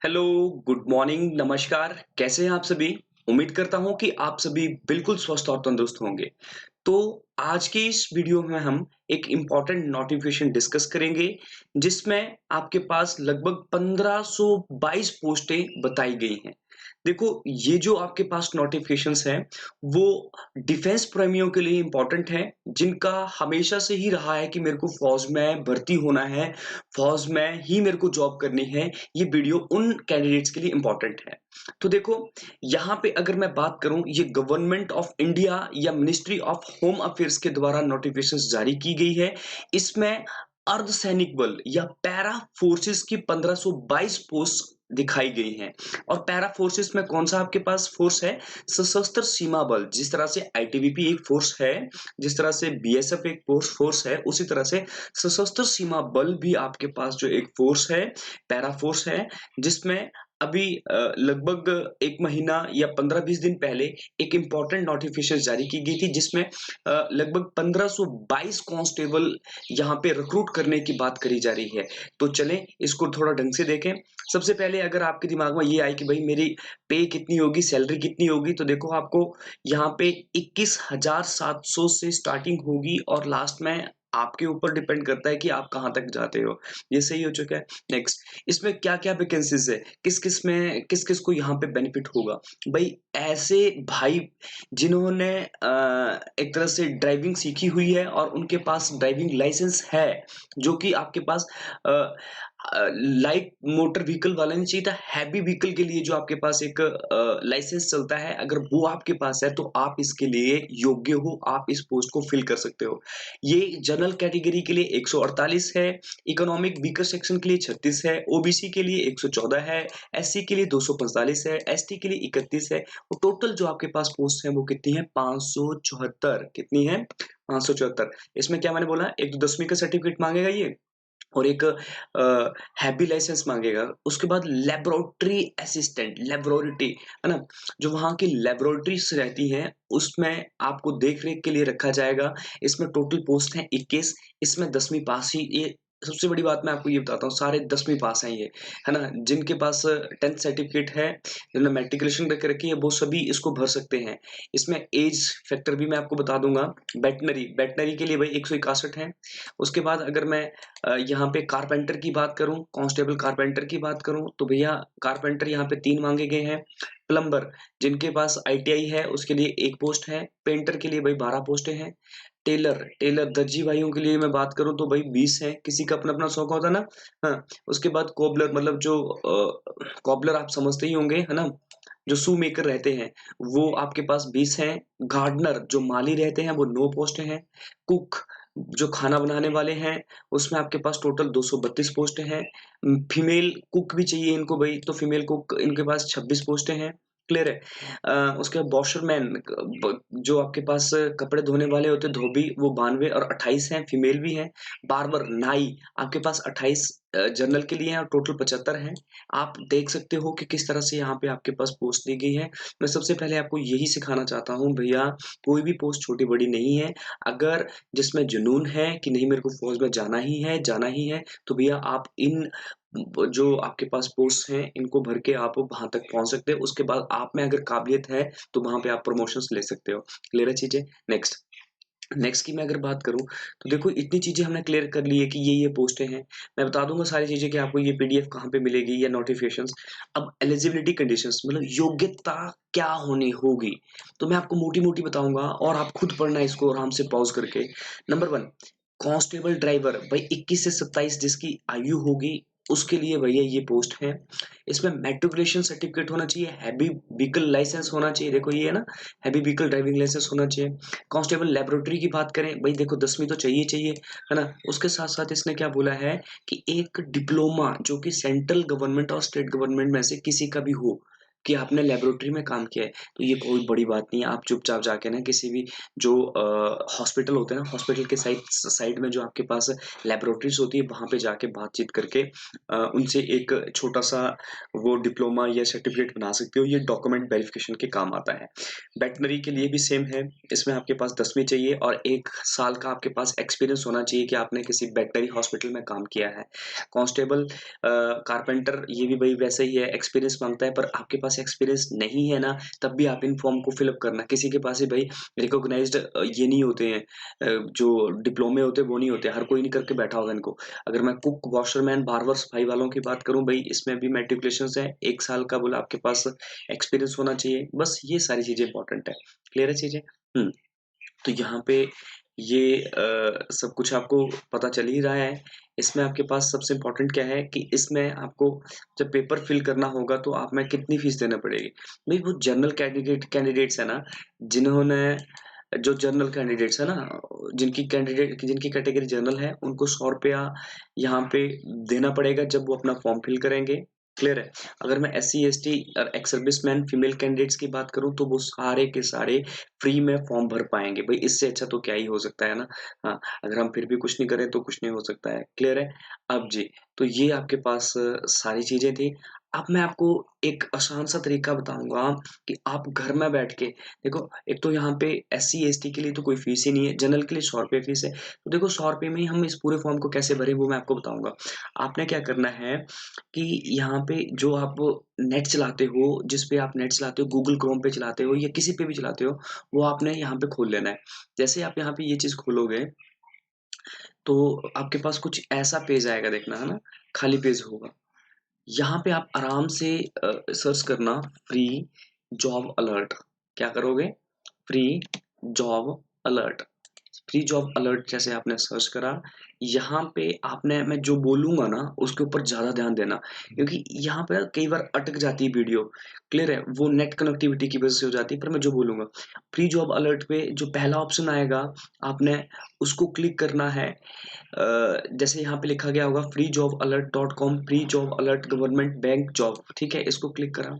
Hello, good morning, नमस्कार, कैसे हैं आप सभी? उम्मीद करता हूँ कि आप सभी बिल्कुल स्वस्थ और तंदुरुस्त होंगे। तो आज की इस वीडियो में हम एक इम्पोर्टेंट नोटिफ़िकेशन डिस्कस करेंगे, जिसमें आपके पास लगभग 1522 पोस्टें बताई गई हैं। देखो, ये जो आपके पास नोटिफ़िकेशंस हैं, वो डिफेंस प्रेमियों के लिए इम्पोर्टेंट हैं, जिनका हमेशा से ही रहा है कि मेरे को फ़ौज में भर्ती होना है, फ़ौज में ही मेरे को जॉब करनी है। ये वीडियो उन कैंडिडेट्स के लिए इम्पोर्टेंट है। तो देखो, यहाँ पे अगर मैं बात करूँ, ये गवर्नमेंट ऑफ इंडिया या मिनिस्ट्री ऑफ होम अफेयर्स के द्वारा नोटिफ़िकेशंस जारी की गई है। इसमें अर्धसैनिक बल या पैरा फोर्सेस की 1522 पोस्ट दिखाई गई हैं। और पैरा फोर्सेस में कौन-सा आपके पास फोर्स है? सशस्त्र सीमा बल। जिस तरह से आईटीबीपी एक फोर्स है, जिस तरह से बीएसएफ एक फोर्स है, उसी तरह से सशस्त्र सीमा बल भी आपके पास जो एक फोर्स है, पैरा फोर्स है, जिसमें अभी लगभग 1 महीना या 15-20 दिन पहले एक इम्पोर्टेंट नोटिफ़िकेशन जारी की गई थी, जिसमें लगभग 1522 कांस्टेबल यहाँ पे रिक्रूट करने की बात करी जा रही है। तो चलें, इसको थोड़ा ढंग से देखें। सबसे पहले अगर आपके दिमाग में ये आए कि भई मेरी पे कितनी होगी, सैलरी कितनी होगी, तो देखो आपको यहाँ पे 21,700 से स्टार्टिंग होगी और लास्ट में आपके ऊपर डिपेंड करता है कि आप कहाँ तक जाते हो। ये सही हो चुका है। नेक्स्ट, इसमें क्या-क्या वैकेंसीज़ है? किस-किस को यहाँ पे बेनिफिट होगा? भई ऐसे भाई जिन्होंने एक तरह से ड्राइविंग सीखी हुई है और उनके पास ड्राइविंग लाइसेंस है, जो कि आपके पास लाइट मोटर व्हीकल वाला नहीं चाहिए था, हैवी व्हीकल के लिए जो आपके पास एक लाइसेंस चलता है, अगर वो आपके पास है, तो आप इसके लिए योग्य हो, आप इस पोस्ट को फिल कर सकते हो। ये जनरल कैटेगरी के लिए 148 है, इकोनॉमिक वीकर सेक्शन के लिए 36 है, ओबीसी के लिए 114 है, एससी के लिए 245 है, एसटी के लिए 31 है और टोटल जो आपके पास पोस्ट है वो कितनी है? 574। कितनी है? 574। इसमें क्या मैंने बोला? एक तो 10वीं का सर्टिफिकेट मांगेगा ये और एक हैवी लाइसेंस माँगेगा। उसके बाद लैबोरेटरी असिस्टेंट, लैबोरेटरी, है ना? जो वहाँ की लैबोरेटरीज़ रहती हैं, उसमें आपको देख-रेख के लिए रखा जाएगा। इसमें टोटल पोस्ट हैं 21। इसमें 10वीं पास ही ये सबसे बड़ी बात मैं आपको ये बताता हूँ, सारे 10वीं पास हैं ये, है ना? जिनके पास 10th सर्टिफिकेट है, जिन्होंने मैट्रिकुलेशन करके रखी है, वो सभी इसको भर सकते हैं। इसमें ऐज फैक्टर भी मैं आपको बता दूँगा। वेटनरी के लिए भई 161 है। उसके बाद अगर मैं यहाँ पे कारपेंटर की बात करूँ, कांस्टेबल कारपेंटर की बात करूँ, तो भैया कारपेंटर यहाँ पे 3 माँगे गए हैं। प्लम्बर जिनके पास आईटीआई है उसके लिए 1 पोस्ट है। पेंटर के लिए भई 12 पोस्टें हैं। टेलर दर्जी भाइयों के लिए मैं बात करूँ तो भई 20 हैं। किसी का अपना-अपना शौक होता है ना? हाँ, उसके बाद कोबलर मतलब जो कॉबलर आप समझते ही होंगे, है ना? जो शू मेकर रहते हैं, वो आपके पास 20 हैं। गार्डनर जो माली रहते हैं वो 9 पोस्टें हैं। कुक जो खाना बनाने वाले हैं, उसमें आपके पास टोटल 232 पोस्टें हैं। फीमेल कुक भी चाहिए इनको भई, तो फीमेल कुक इनके पास 26 पोस्टें हैं। क्लियर है? उसके बाद वॉशरमैन जो आपके पास कपड़े धोने वाले होते हैं धोबी, वो 92 और 28 हैं, फीमेल भी हैं। बार्बर नाई आपके पास 28 जनरल के लिए हैं और टोटल 75 हैं। आप देख सकते हो कि किस तरह से यहाँ पे आपके पास पोस्ट दी गई है। मैं सबसे पहले आपको यही सिखाना चाहता हूँ भैया, कोई भी पोस्ट छोटी-बड़ी नहीं है। अगर जिसमें जुनून है कि नहीं मेरे को फ़ौज में जाना ही है, तो भैया आप इन जो आपके पास पोस्ट हैं, इनको भर के आप वहाँ तक पहुँच सकते हो। उसके बाद आप में अगर काबिलियत है, तो वहाँ पे आप प्रमोशंस ले सकते हो। क्लियर है चीज़ें? नेक्स्ट। नेक्स्ट की मैं अगर बात करूँ, तो देखो इतनी चीज़ें हमने क्लियर कर ली है कि ये पोस्टें हैं। मैं बता दूँगा सारी चीज़ें कि आपको ये पीडीएफ कहाँ पे मिलेगी या नोटिफ़िकेशंस। अब एलिजिबिलिटी कंडीशंस मतलब योग्यता क्या होनी होगी, तो मैं आपको मोटी-मोटी बताऊँगा और आप खुद पढ़ना इसको आराम से पॉज़ करके। नंबर 1 कांस्टेबल ड्राइवर भाई 21 से 27 जिसकी आयु होगी, उसके लिए भैया ये पोस्ट है। इसमें मैट्रिकुलेशन सर्टिफ़िकेट होना चाहिए, हैवी व्हीकल लाइसेंस होना चाहिए, देखो ये है ना, हैवी व्हीकल ड्राइविंग लाइसेंस होना चाहिए। कांस्टेबल लैबोरेटरी की बात करें, भई देखो 10वीं तो चाहिए, है ना? उसके साथ-साथ इसने क्या बोला है कि एक डिप्लोमा जो कि सेंट्रल गवर्नमेंट और स्टेट गवर्नमेंट में से किसी का भी हो, कि आपने लेबोरेटरी में काम किया है, तो ये कोई बड़ी बात नहीं है। आप चुपचाप जाके ना किसी भी जो हॉस्पिटल होते हैं ना, हॉस्पिटल के साइड में जो आपके पास लेबोरेटरीज़ होती है, वहाँ पे जाके बातचीत करके उनसे एक छोटा-सा वो डिप्लोमा या सर्टिफ़िकेट बना सकते हो। ये डॉक्यूमेंट वेरिफ़िकेशन के काम आता है। वेटरनरी के लिए भी सेम है। इसमें आपके पास 10वीं चाहिए और 1 साल का आपके पास एक्सपीरियंस होना चाहिए कि आपने किसी वेटरनरी हॉस्पिटल में काम किया है। कांस्टेबल कारपेंटर ये भी वही वैसा ही है, एक्सपीरियंस माँगता है, पर आपके पास एक्सपीरियंस नहीं है ना, तब भी आप इन फॉर्म को फिल अप करना। किसी के पास ही भई रिकॉग्नाइज़्ड ये नहीं होते हैं जो डिप्लोमे होते हैं वो नहीं होते, हर कोई नहीं करके बैठा होगा इनको। अगर मैं कुक, वॉशरमैन, बार्बर, सफाई वालों की बात करूँ भई इसमें भी मैट्रिकुलेशंस है, 1 साल का बोला आपके पास एक्सपीरियंस होना चाहिए, बस ये सारी चीज़ें इम्पोर्टेंट है। क्लियर है चीज़ें? हुँ। तो यहाँ पे ये सब कुछ आपको पता चल ही रहा है। इसमें आपके पास सबसे इम्पोर्टेंट क्या है कि इसमें आपको जब पेपर फिल करना होगा तो आप में कितनी फीस देना पड़ेगी? भई वो जनरल कैंडिडेट्स है ना, जिन्होंने जो जनरल कैंडिडेट्स है ना, जिनकी कैटेगरी जनरल है, उनको ₹100 यहाँ पे देना पड़ेगा जब वो अपना फॉर्म फिल करेंगे। क्लियर है? अगर मैं एससी, एसटी और एक्स सर्विसमैन फीमेल कैंडिडेट्स की बात करूँ तो वो सारे के सारे फ्री में फॉर्म भर पाएँगे। भई इससे अच्छा तो क्या ही हो सकता है ना? हाँ, अगर हम फिर भी कुछ नहीं करें तो कुछ नहीं हो सकता है। क्लियर है? अब जी, तो ये आपके पास सारी चीज़ें थी। अब मैं आपको एक आसान सा तरीका बताऊँगा कि आप घर में बैठ के देखो, एक तो यहाँ पे एससी, एसटी के लिए तो कोई फीस ही नहीं है, जनरल के लिए ₹100 फीस है। तो देखो ₹100 में ही हम इस पूरे फॉर्म को कैसे भरें वो मैं आपको बताऊँगा। आपने क्या करना है कि यहाँ पे जो आप नेट चलाते हो, जिस पे आप नेट चलाते हो, गूगल क्रोम पे चलाते हो या किसी पे भी चलाते हो, वो आपने यहाँ पे खोल लेना है। जैसे आप यहाँ पे ये चीज़ खोलोगे, तो आपके पास कुछ ऐसा पेज आएगा देखना, है ना? खाली पेज होगा। यहाँ पे आप आराम से सर्च करना फ्री जॉब अलर्ट। क्या करोगे? Free job alert. Free job alert जैसे आपने सर्च करा, यहाँ पे आपने मैं जो बोलूँगा ना, उसके ऊपर ज़्यादा ध्यान देना, क्योंकि यहाँ पे कई बार अटक जाती है वीडियो, क्लियर है? वो नेट कनेक्टिविटी की वज़ह से हो जाती है, पर मैं जो बोलूँगा, फ्री जॉब अलर्ट पे जो पहला ऑप्शन आएगा, आपने उसको क्लिक करना है। जैसे यहाँ पे लिखा गया होगा free job alert dot com, free job alert government bank job, ठीक है? इसको क्लिक करा।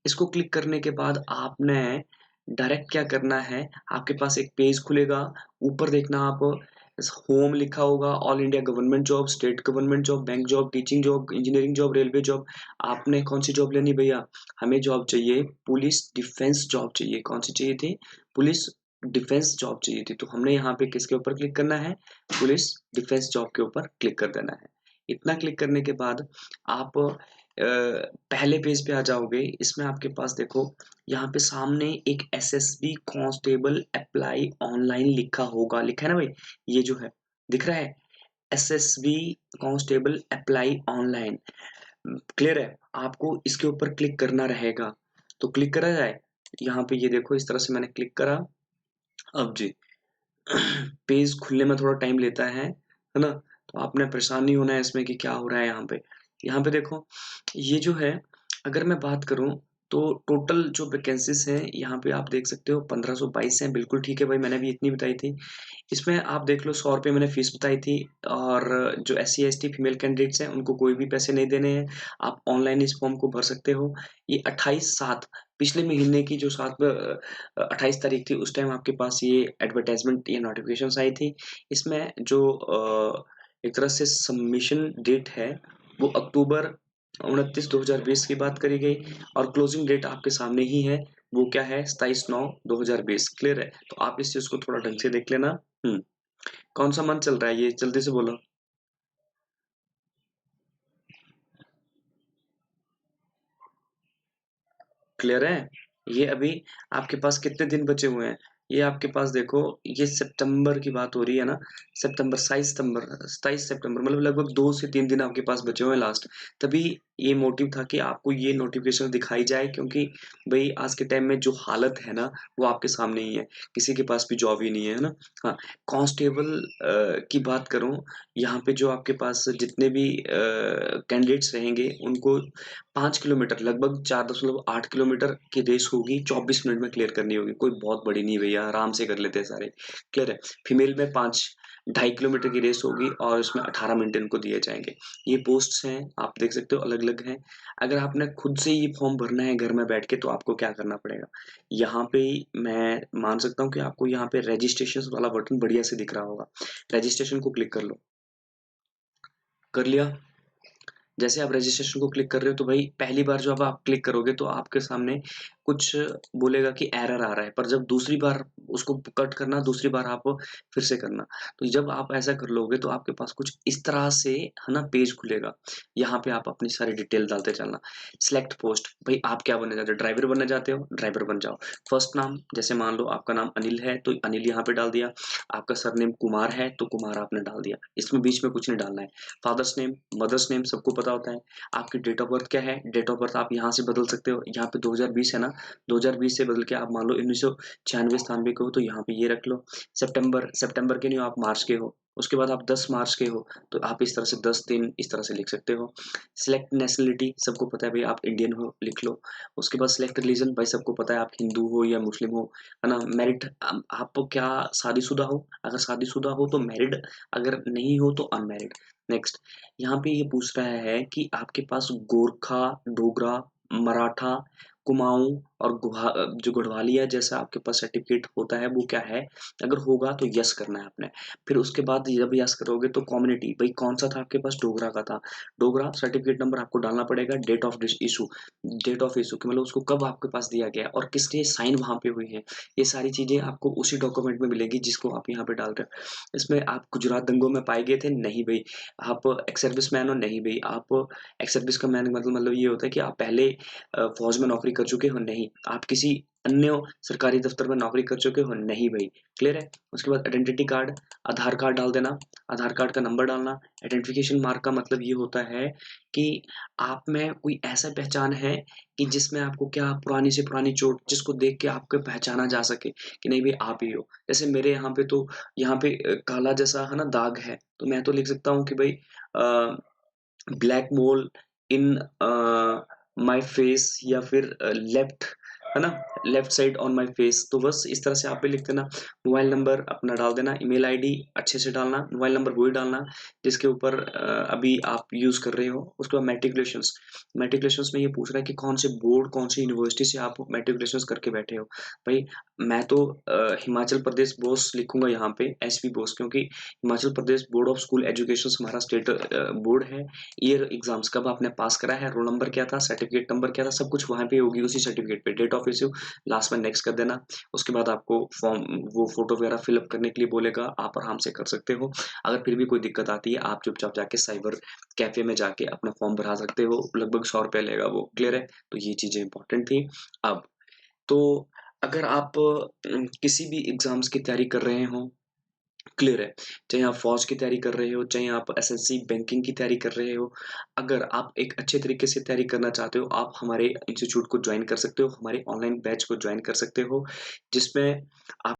इसको क्लिक करने के बाद आपने डायरेक्ट क्या करना है, आपके पास एक पेज खुलेगा, ऊपर देखना आप होम लिखा होगा, all India government job, state government job, bank job, teaching job, engineering job, railway job. आपने कौन-सी जॉब लेनी भैया? हमें जॉब चाहिए पुलिस डिफेंस जॉब चाहिए। कौन-सी चाहिए थी? पुलिस डिफेंस जॉब चाहिए थी। तो हमने यहाँ पे किसके ऊपर क्लिक करना है? पुलिस डिफेंस जॉब के ऊपर क्लिक कर देना है। इतना क्लिक करने के बाद आप पहले पेज पे आ जाओगे, इसमें आपके पास देखो, यहाँ पे सामने एक एसएसबी कांस्टेबल अप्लाई ऑनलाइन लिखा होगा, लिखा है ना भाई? ये जो है, दिख रहा है? SSB constable apply online. Clear है? आपको इसके ऊपर क्लिक करना रहेगा। तो क्लिक करा जाए? यहाँ पे ये देखो इस तरह से मैंने क्लिक करा। अब जी पेज खुलने में थोड़ा टाइम लेता है ना? तो आपने परेशान नहीं होना है इसमें कि क्या हो रहा है यहाँ पे। यहाँ पे देखो, ये जो है, अगर मैं बात करूँ तो टोटल जो वैकेंसीज़ हैं, यहाँ पे आप देख सकते हो 1522 हैं, बिल्कुल ठीक है भाई, मैंने भी इतनी बताई थी। इसमें आप देख लो ₹100 मैंने फीस बताई थी, और जो एससी, एसटी फीमेल कैंडिडेट्स हैं, उनको कोई भी पैसे नहीं देने हैं। आप ऑनलाइन इस फॉर्म को भर सकते हो। ये 28/7 पिछले महीने की जो 28 तारीख थी, उस टाइम आपके पास ये एडवर्टाइज़मेंट या नोटिफ़िकेशंस आई थी। इसमें जो एक तरह से सबमिशन डेट है, वो अक्टूबर 29 2020 की बात करी गई, और क्लोजिंग डेट आपके सामने ही है, वो क्या है? 27/9/2020। क्लियर है? तो आप इस चीज़ को थोड़ा ढंग से देख लेना। हुँ। कौन-सा मंथ चल रहा है ये? जल्दी से बोलो। क्लियर है? ये अभी आपके पास कितने दिन बचे हुए हैं? ये आपके पास देखो, ये सितंबर की बात हो रही है ना? सितंबर 27 सितंबर, मतलब लगभग 2 से 3 दिन आपके पास बचे हुए हैं लास्ट। तभी ये मोटिव था कि आपको ये नोटिफ़िकेशन दिखाई जाए, क्योंकि भई आज के टाइम में जो हालत है ना, वो आपके सामने ही है। किसी के पास भी जॉब ही नहीं है ना? हाँ, कांस्टेबल की बात करूँ, यहाँ पे जो आपके पास जितने भी कैंडिडेट्स रहेंगे, उनको 5 किलोमीटर, लगभग 4.8 किलोमीटर की रेस होगी, 24 मिनट में क्लियर करनी होगी। कोई बहुत बड़ी नहीं भैया, आराम से कर लेते हैं सारे। क्लियर है? फीमेल में 5, 2.5 किलोमीटर की रेस होगी और उसमें 18 मिनट इनको दिए जाएँगे। ये पोस्ट्स हैं, आप देख सकते हो अलग-अलग हैं। अगर आपने खुद से ये फॉर्म भरना है घर में बैठ के तो आपको क्या करना पड़ेगा? यहाँ पे मैं मान सकता हूँ कि आपको यहाँ पे रजिस्ट्रेशन वाला बटन बढ़िया से दिख रहा होगा। रजिस्ट्रेशन को क्लिक कर लो। कर लिया? जैसे आप रजिस्ट्रेशन को क्लिक कर रहे हो तो भाई पहली बार जब आप क्लिक करोगे तो आपके सामने कुछ बोलेगा कि एरर आ रहा है, पर जब दूसरी बार उसको कट करना, दूसरी बार आप फिर से करना। तो जब आप ऐसा कर लोगे तो आपके पास कुछ इस तरह से है ना पेज खुलेगा। यहाँ पे आप अपनी सारी डिटेल डालते चलना। सिलेक्ट पोस्ट, भाई आप क्या बनना चाहते हो? ड्राइवर बनना चाहते हो? ड्राइवर बन जाओ। फर्स्ट नाम, जैसे मान लो आपका नाम अनिल है तो अनिल यहाँ पे डाल दिया। आपका सरनेम कुमार है तो कुमार आपने डाल दिया। इसमें बीच में कुछ नहीं डालना है। फादर्स नेम, मदर्स नेम सबको पता होता है। आपकी डेट ऑफ बर्थ क्या है? डेट ऑफ बर्थ आप यहाँ से बदल सकते हो। यहाँ पे 2020 है ना, 2020 से बदल के आप मान लो 1996-97 के हो तो यहाँ पे ये रख लो। सितंबर, सितंबर के नहीं हो आप मार्च के हो। उसके बाद आप 10 मार्च के हो तो आप इस तरह से 10 दिन इस तरह से लिख सकते हो। सिलेक्ट नेशनलिटी, सबको पता है भाई आप इंडियन हो, लिख लो। उसके बाद सिलेक्ट रिलीजन, भाई सबको पता है आप हिंदू हो या मुस्लिम हो, है ना। मैरिड, आप क्या शादीशुदा हो? अगर शादीशुदा हो तो मैरिड, अगर नहीं हो तो अनमैरिड। नेक्स्ट, यहाँ पे ये पूछ रहा है कि आपके पास गोरखा, डोगरा, मराठा, कुमाऊँ और जो गढ़वालिया जैसा आपके पास सर्टिफिकेट होता है वो क्या है? अगर होगा तो यस करना है आपने। फिर उसके बाद जब यस करोगे तो कम्युनिटी, भाई कौन-सा था आपके पास? डोगरा का था। डोगरा सर्टिफिकेट नंबर आपको डालना पड़ेगा, date of issue, date of issue कि मतलब उसको कब आपके पास दिया गया और किसने साइन वहाँ पे हुई है। ये सारी चीज़ें आपको उसी डॉक्यूमेंट में मिलेगी जिसको आप यहाँ पे डाल रहे हो। इसमें आप गुजरात दंगों में पाए गए थे? नहीं भई। आप एक्स सर्विस मैन हो? नहीं भई। आप एक्स सर्विस का मैन मतलब ये होता है कि आप पहले फ़ौज में नौकरी कर चुके हो? नहीं। आप किसी अन्य सरकारी दफ़्तर में नौकरी कर चुके हो? नहीं भई। क्लियर है? उसके बाद आइडेंटिटी कार्ड, आधार कार्ड डाल देना, आधार कार्ड का नंबर डालना। आइडेंटिफिकेशन मार्क का मतलब ये होता है कि आप में कोई ऐसा पहचान है कि जिसमें आपको क्या पुरानी से पुरानी चोट जिसको देख के आपको पहचाना जा सके कि नहीं भई आप ही हो। जैसे मेरे यहाँ पे तो यहाँ पे काला जैसा है ना दाग है, तो मैं तो लिख सकता हूँ कि भई uh, black mole in my face या फिर लेफ्ट, है ना? Left side on my face, तो बस इस तरह से आप भी लिख देना। मोबाइल नंबर अपना डाल देना, ईमेल आईडी अच्छे से डालना, मोबाइल नंबर वही डालना जिसके ऊपर अभी आप यूज़ कर रहे हो। उसके बाद मैट्रिकुलेशंस, मैट्रिकुलेशंस में ये पूछ रहा है कि कौन से बोर्ड, कौन सी यूनिवर्सिटी से आप मैट्रिकुलेशंस करके बैठे हो। भई मैं तो हिमाचल प्रदेश बोस लिखूँगा यहाँ पे, एसपी बोस, क्योंकि Himachal Pradesh board of school educations हमारा स्टेट बोर्ड है। ईयर एग्ज़ाम्स कब आपने पास करा है, रोल नंबर क्या था, सर्टिफ़िकेट नंबर क्या था, सब कुछ वहाँ पे होगी उसी सर्टिफ़िकेट पे। डेट ऑफ इश्यू लास्ट में नेक्स्ट कर देना। उसके बाद आपको फॉर्म वो फ़ोटो वगैरह फ़िल अप करने के लिए बोलेगा, आप आराम से कर सकते हो। अगर फिर भी कोई दिक्कत आती है, आप चुपचाप जाके साइबर कैफ़े में जाके अपना फॉर्म भरा सकते हो, लगभग ₹100 लेगा वो, क्लियर है? तो ये चीज़ें इम्पोर्टेंट थी। अब तो अगर आप किसी भी एग्ज़ाम्स की तैयारी कर रहे हो, क्लियर है। चाहे आप फ़ौज की तैयारी कर रहे हो, चाहे आप एसएससी बैंकिंग की तैयारी कर रहे हो, अगर आप एक अच्छे तरीके से तैयारी करना चाहते हो, आप हमारे इंस्टीट्यूट को जॉइन कर सकते हो, हमारे ऑनलाइन बैच को जॉइन कर सकते हो, जिसमें आप